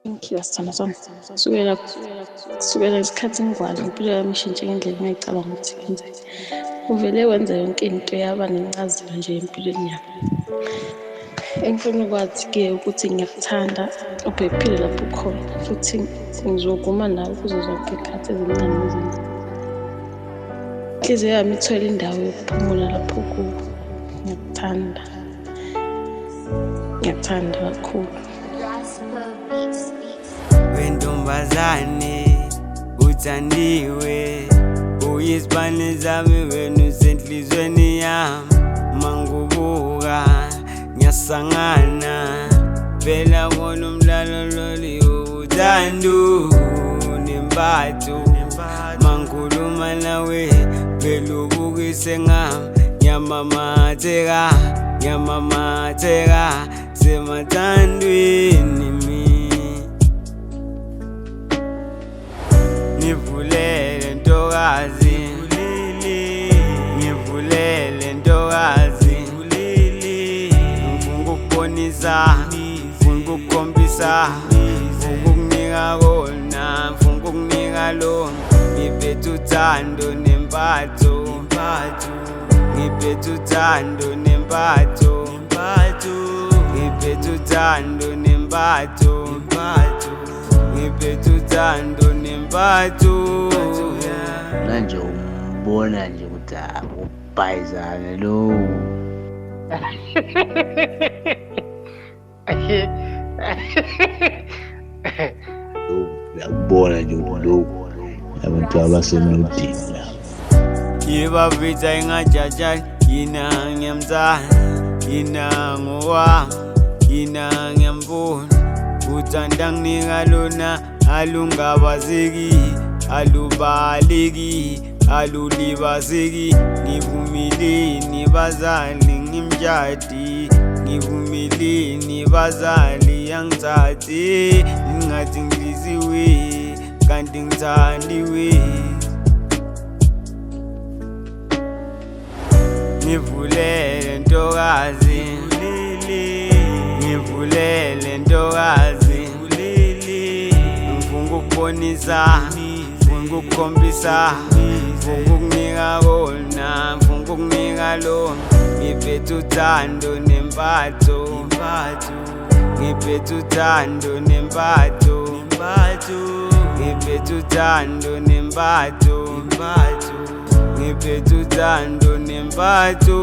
Ngiphila sithando sami. Kusukela isikhathi ngikwazi impilo yami ishintshe ngendlela engayicabanga ukuthi yenze. Uvele wenza yonke into yaba nencazelo nje empilweni yami. Engifuna ukwazi-ke ukuthi ngiyakuthanda uphephile lapho ukhona futhi ngizokuma nawe kuzo zonke iy'khathi ezimnandi nezinhle. Inhliziyo yami ithola indawo yokuphumula lapho kuwe. Ngiyakuthanda. Ngiyakuthanda kakhulu. Wentombazane uthandiwe, uyisibane zami wena usenhlizweni yami. Mangubuka ngiyasangana, phela kona umdlalo loliwe uthando nempatho. Mangikhuluma nawe phela ubukise ngami, ngiyamamatheka semathandweni mi. Ngivulele ntokazi, ngivulele ntokazi, ngifuna ukukubonisa, ngifuna ukukukhombisa, ngifuna ukukunika kona, ngifuna ukukunika lona. Ngiphethe uthando nempatho, ngiphethe uthando nempatho, ngiphethe uthando nempatho, ngiphethe uthando nempatho. Manje umbona nje ukuthi ubhayizane lo. Uyakubona nje ukuthi lokhu abantu abasemnudini la. Ngibavitha ingajajani, yina ngiyamthanda, yina ngowami, yina ngiyambona. Uthanda nginika lona alungabazeki, alubaleki, alulibazeki. Ngivumeleni bazali ngimshadi, ngivumeleni bazali angithathe. Ngingathi ngidlisiwe kanti ngithandiwe. Ngivulele ntokazi, ngivulele ntokazi, ngifuna ukukubonisa, ngifuna ukukukhombisa, ngifuna ukukunika kona, ngifuna ukukunika lona. Ngiphethe uthando nempatho, ngiphethe uthando nempatho, ngiphethe uthando nempatho, ngiphethe uthando nempatho.